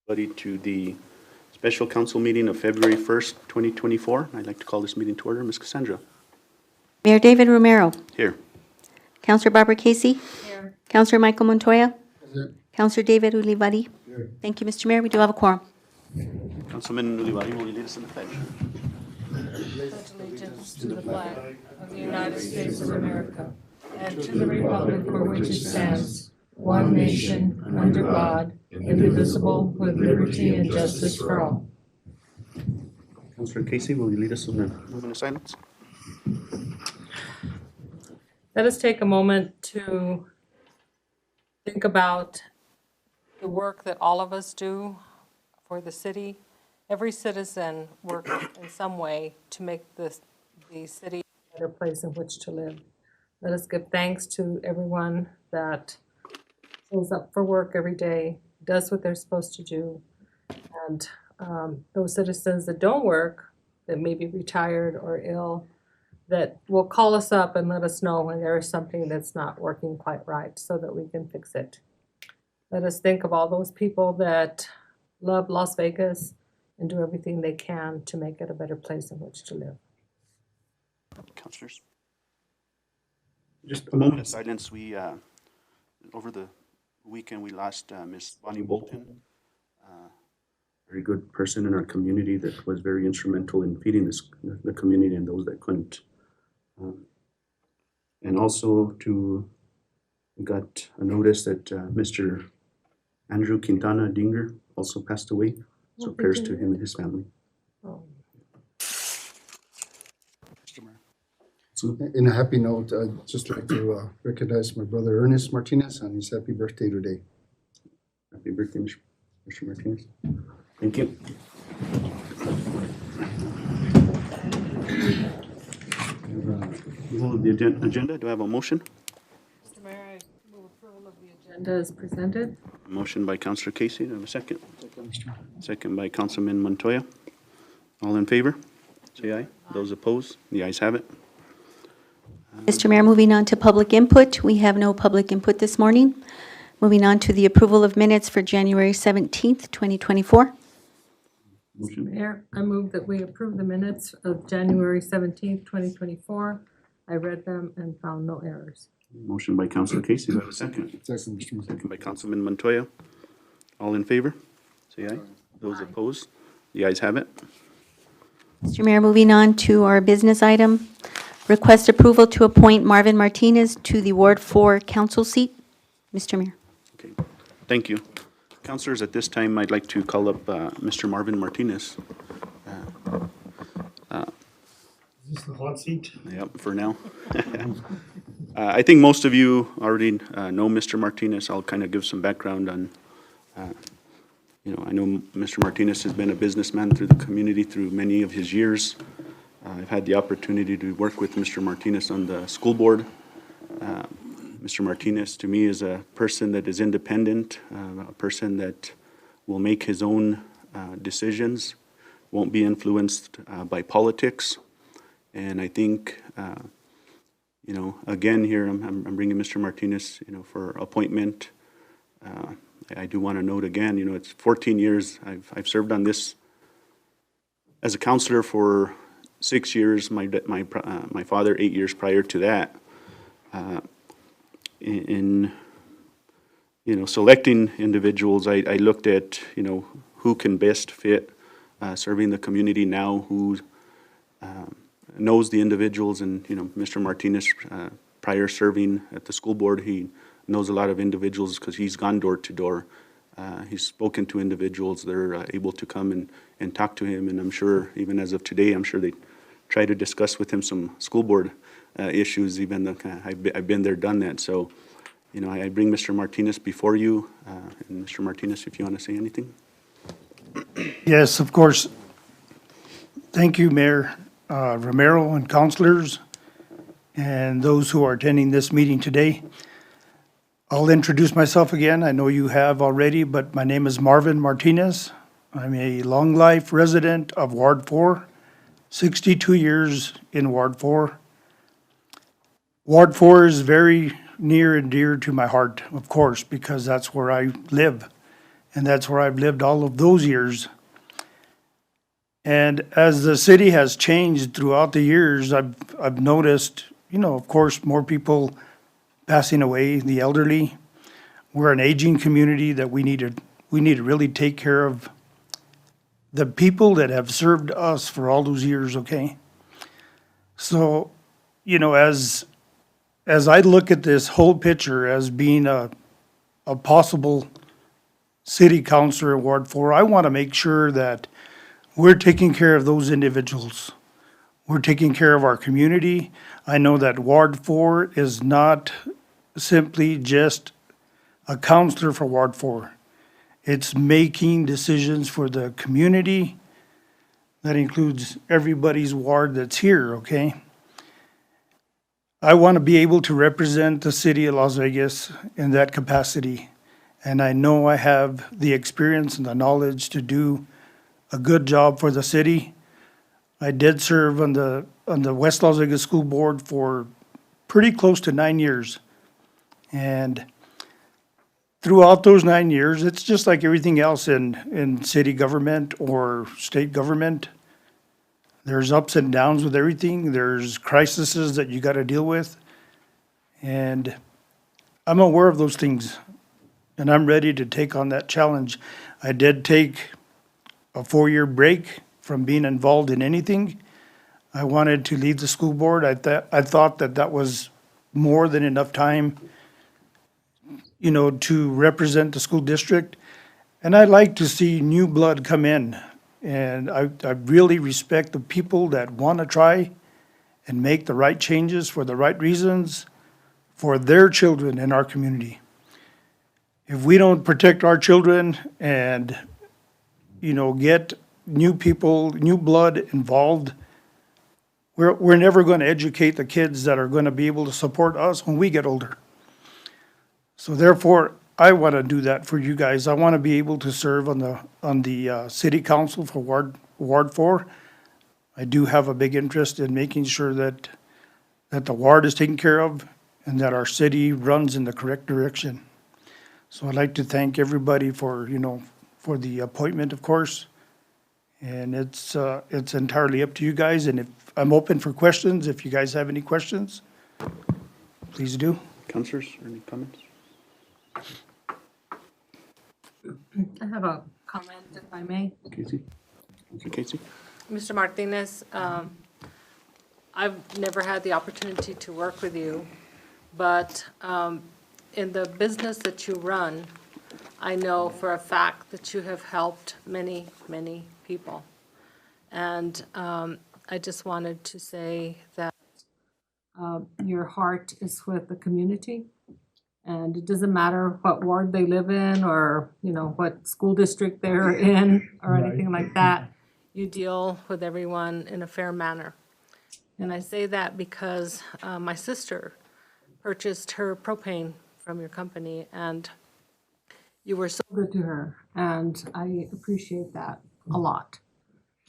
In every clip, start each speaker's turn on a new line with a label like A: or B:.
A: Everybody to the special council meeting of February 1st, 2024. I'd like to call this meeting to order. Ms. Cassandra.
B: Mayor David Romero.
A: Here.
B: Councilor Barbara Casey.
C: Here.
B: Councilor Michael Montoya.
D: Present.
B: Councilor David Ulivari.
D: Here.
B: Thank you, Mr. Mayor. We do have a quorum.
A: Councilman Ulivari, will you lead us in the pledge?
C: Pledge allegiance to the flag of the United States of America and to the republic for which it stands, one nation, under God, indivisible, with liberty and justice for all.
A: Councilor Casey, will you lead us in the moment of silence?
C: Let us take a moment to think about the work that all of us do for the city. Every citizen works in some way to make the city a better place in which to live. Let us give thanks to everyone that shows up for work every day, does what they're supposed to do. And those citizens that don't work, that may be retired or ill, that will call us up and let us know when there is something that's not working quite right so that we can fix it. Let us think of all those people that love Las Vegas and do everything they can to make it a better place in which to live.
A: Councilors. Just a moment of silence. We, over the weekend, we lost Miss Bonnie Bolton, very good person in our community that was very instrumental in feeding the community and those that couldn't. And also we got a notice that Mr. Andrew Quintana Dinger also passed away. So prayers to him and his family.
C: Oh.
D: So, in a happy note, I'd just like to recognize my brother Ernest Martinez on his happy birthday today.
A: Happy birthday, Mr. Martinez. Thank you. Approval of the agenda. Do I have a motion?
C: Mr. Mayor, I move approval of the agenda as presented.
A: Motion by Councilor Casey. Do I have a second? Second by Councilman Montoya. All in favor? Say aye. Those opposed? The ayes have it.
B: Mr. Mayor, moving on to public input. We have no public input this morning. Moving on to the approval of minutes for January 17th, 2024.
A: Motion.
C: Mayor, I move that we approve the minutes of January 17th, 2024. I read them and found no errors.
A: Motion by Councilor Casey. Do I have a second?
D: Second, Mr. Mayor.
A: Second by Councilman Montoya. All in favor? Say aye. Those opposed? The ayes have it.
B: Mr. Mayor, moving on to our business item. Request approval to appoint Marvin Martinez to the Ward 4 council seat. Mr. Mayor.
A: Okay. Thank you. Councilors, at this time, I'd like to call up Mr. Marvin Martinez.
E: Is this the hot seat?
A: Yep, for now. I think most of you already know Mr. Martinez. I'll kind of give some background on, I know Mr. Martinez has been a businessman through the community through many of his years. I've had the opportunity to work with Mr. Martinez on the school board. Mr. Martinez, to me, is a person that is independent, a person that will make his own decisions, won't be influenced by politics. And I think, again here, I'm bringing Mr. Martinez, for appointment. I do want to note again, it's 14 years. I've served on this as a counselor for 6 years. My father 8 years prior to that. In selecting individuals, I looked at who can best fit serving the community now, who knows the individuals, and Mr. Martinez, prior serving at the school board, he knows a lot of individuals because he's gone door to door. He's spoken to individuals. They're able to come and talk to him, and I'm sure even as of today, I'm sure they try to discuss with him some school board issues. Even though I've been there, done that. So, I bring Mr. Martinez before you, and Mr. Martinez, if you want to say anything.
E: Yes, of course. Thank you, Mayor Romero and councilors and those who are attending this meeting today. I'll introduce myself again. I know you have already, but my name is Marvin Martinez. I'm a long life resident of Ward 4, 62 years in Ward 4. Ward 4 is very near and dear to my heart, of course, because that's where I live. and that's where I've lived all of those years. And as the city has changed throughout the years, I've noticed, of course, more people passing away, the elderly. We're an aging community that we need to really take care of the people that have served us for all those years, okay? So, as I look at this whole picture as being a possible city councilor in Ward 4, I want to make sure that we're taking care of those individuals. We're taking care of our community. I know that Ward 4 is not simply just a counselor for Ward 4. It's making decisions for the community. That includes everybody's ward that's here, okay? I want to be able to represent the city of Las Vegas in that capacity. And I know I have the experience and the knowledge to do a good job for the city. I did serve on the West Las Vegas School Board for pretty close to 9 years. And throughout those 9 years, it's just like everything else in city government or state government. There's ups and downs with everything. There's crises that you got to deal with. And I'm aware of those things. And I'm ready to take on that challenge. I did take a 4-year break from being involved in anything. I wanted to leave the school board. I thought that was more than enough time, to represent the school district. And I'd like to see new blood come in. And I really respect the people that want to try and make the right changes for the right reasons for their children in our community. If we don't protect our children and, get new people, new blood involved, we're never going to educate the kids that are going to be able to support us when we get older. So therefore, I want to do that for you guys. I want to be able to serve on the city council for Ward 4. I do have a big interest in making sure that the ward is taken care of and that our city runs in the correct direction. So I'd like to thank everybody for the appointment, of course. And it's entirely up to you guys. And if I'm open for questions, if you guys have any questions, please do.
A: Councilors, any comments?
C: I have a comment, if I may.
A: Casey? Councilor Casey?
C: Mr. Martinez, I've never had the opportunity to work with you, but in the business that you run, I know for a fact that you have helped many, many people. And I just wanted to say that your heart is with the community. And it doesn't matter what ward they live in or, what school district they're in or anything like that. You deal with everyone in a fair manner. And I say that because my sister purchased her propane from your company and you were so good to her. And I appreciate that a lot.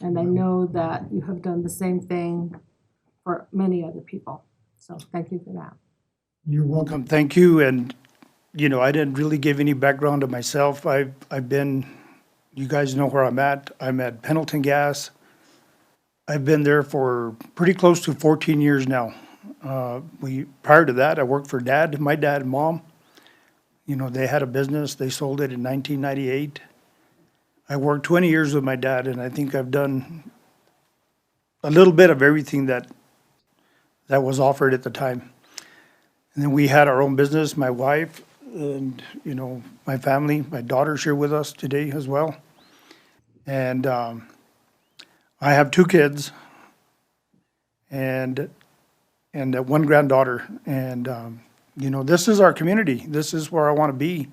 C: And I know that you have done the same thing for many other people. So thank you for that.
E: You're welcome. Thank you. And, I didn't really give any background to myself. I've been, you guys know where I'm at. I'm at Pendleton Gas. I've been there for pretty close to 14 years now. Prior to that, I worked for my dad and mom. They had a business. They sold it in 1998. I worked 20 years with my dad, and I think I've done a little bit of everything that was offered at the time. And then we had our own business, my wife and, my family, my daughter's here with us today as well. And I have 2 kids and one granddaughter. And, this is our community. This is where I want to be.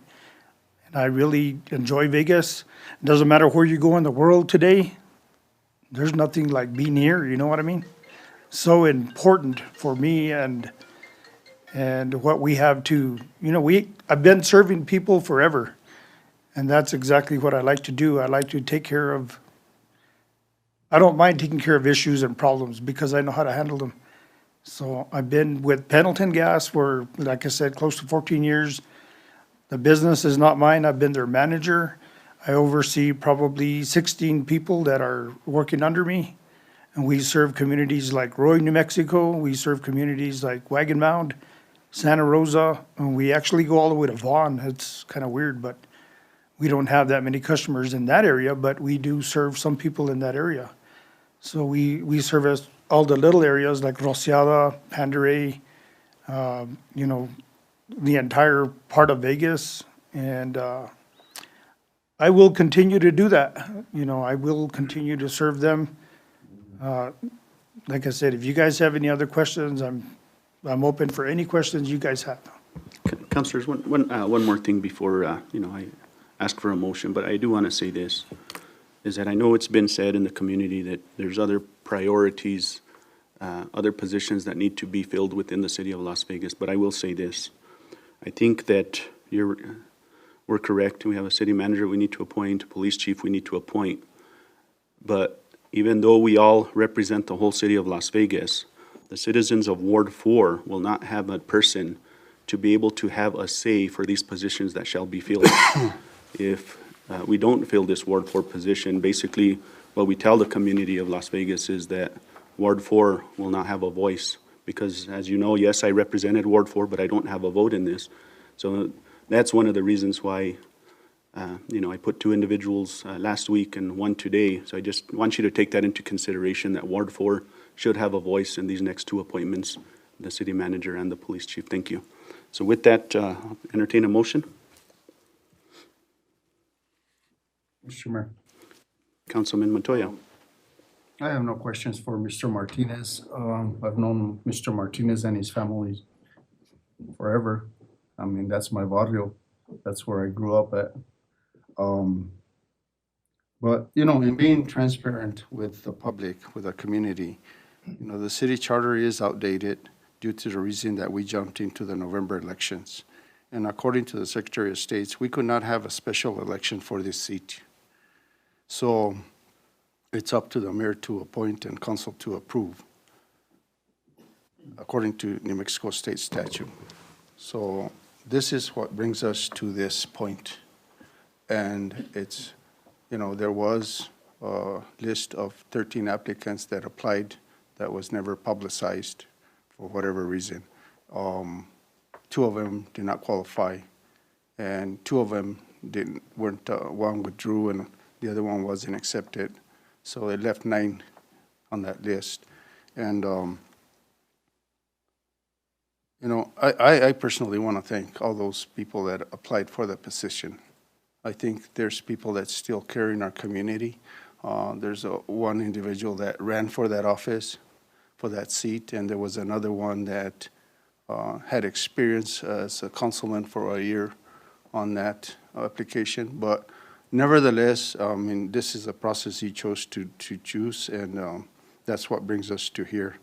E: And I really enjoy Vegas. It doesn't matter where you go in the world today. There's nothing like being here, you know what I mean? So important for me and what we have to, I've been serving people forever. And that's exactly what I like to do. I like to I don't mind taking care of issues and problems because I know how to handle them. So I've been with Pendleton Gas for, like I said, close to 14 years. The business is not mine. I've been their manager. I oversee probably 16 people that are working under me. And we serve communities like Roy, New Mexico. We serve communities like Wagon Mound, Santa Rosa, and we actually go all the way to Vaughn. It's kind of weird, but we don't have that many customers in that area, but we do serve some people in that area. So we service all the little areas like Rosiada, Panderay, you know, the entire part of Vegas. And I will continue to do that. You know, I will continue to serve them. Like I said, if you guys have any other questions, I'm open for any questions you guys have.
A: Councilors, one more thing before, I ask for a motion, but I do want to say this, is that I know it's been said in the community that there's other priorities, other positions that need to be filled within the city of Las Vegas, but I will say this. I think that we're correct. We have a city manager we need to appoint, a police chief we need to appoint. But even though we all represent the whole city of Las Vegas, the citizens of Ward 4 will not have a person to be able to have a say for these positions that shall be filled. If we don't fill this Ward 4 position, basically what we tell the community of Las Vegas is that Ward 4 will not have a voice. Because as you know, yes, I represented Ward 4, but I don't have a vote in this. So that's one of the reasons why I put two individuals last week and one today. So I just want you to take that into consideration, that Ward 4 should have a voice in these next two appointments, the city manager and the police chief. Thank you. So with that, entertain a motion.
D: Mr. Mayor,
A: Councilman Montoya.
D: I have no questions for Mr. Martinez. I've known Mr. Martinez and his family forever. I mean, that's my barrio. That's where I grew up at. But, in being transparent with the public, with the community, the city charter is outdated due to the reason that we jumped into the November elections. And according to the Secretary of State, we could not have a special election for this seat. So it's up to the mayor to appoint and council to approve, according to New Mexico State statute. So this is what brings us to this point. And it's, there was a list of 13 applicants that applied that was never publicized for whatever reason. Two of them did not qualify, and two of them weren't, one withdrew and the other one wasn't accepted. So it left 9 on that list. And, I personally want to thank all those people that applied for the position. I think there's people that still care in our community. There's one individual that ran for that office, for that seat, and there was another one that had experience as a councilman for a year on that application. But nevertheless, this is a process he chose to choose, and that's what brings us to here.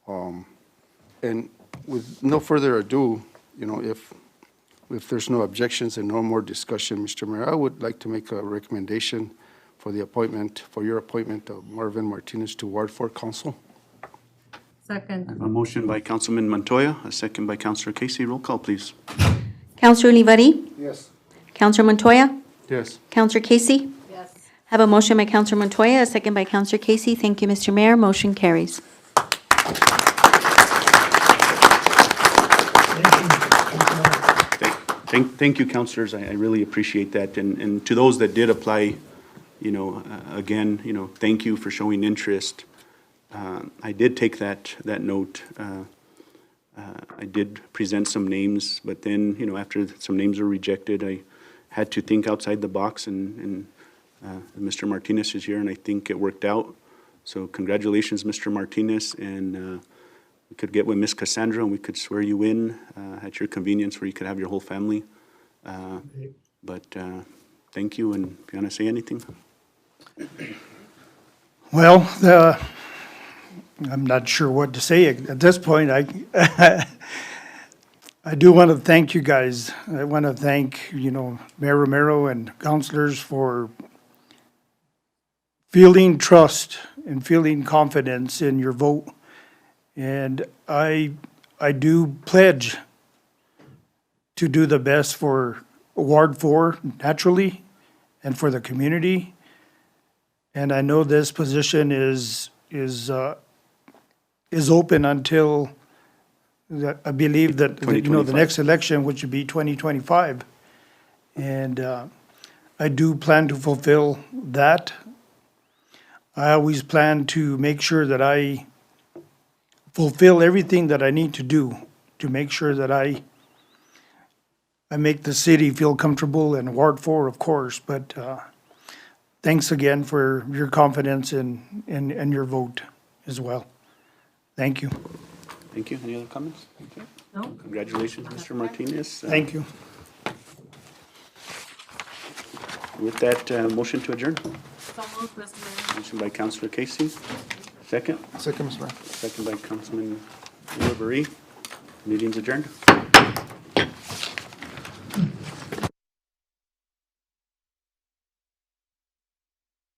D: And with no further ado, if there's no objections and no more discussion, Mr. Mayor, I would like to make a recommendation for your appointment of Marvin Martinez to Ward 4 Council.
C: Second.
A: A motion by Councilman Montoya, a second by Councilor Casey. Roll call, please.
B: Counselor Olivari?
D: Yes.
B: Counselor Montoya?
A: Yes.
B: Counselor Casey?
C: Yes.
B: Have a motion by Counselor Montoya, a second by Counselor Casey. Thank you, Mr. Mayor. Motion carries.
A: Thank you, councilors. I really appreciate that. And to those that did apply, again, thank you for showing interest. I did take that note. I did present some names, but then, after some names were rejected, I had to think outside the box, and Mr. Martinez is here, and I think it worked out. So congratulations, Mr. Martinez, and we could get with Miss Cassandra, and we could swear you in at your convenience, where you could have your whole family. But thank you, and if you want to say anything.
E: Well, I'm not sure what to say at this point. I do want to thank you guys. I want to thank, Mayor Romero and councilors for feeling trust and feeling confidence in your vote. And I do pledge to do the best for Ward 4 naturally, and for the community. And I know this position is open until, I believe that, the
A: 2025.
E: next election, which would be 2025. And I do plan to fulfill that. I always plan to make sure that I fulfill everything that I need to do to make sure that I make the city feel comfortable, and Ward 4, of course, but thanks again for your confidence and your vote as well. Thank you.
A: Thank you. Any other comments? Okay.
C: No?
A: Congratulations, Mr. Martinez.
E: Thank you.
A: With that, motion to adjourn.
C: So moved, Mr. Mayor.
A: Motion by Councilor Casey. Second.
D: Second, Mr. Mayor.
A: Second by Councilman Riveri. Meeting's adjourned.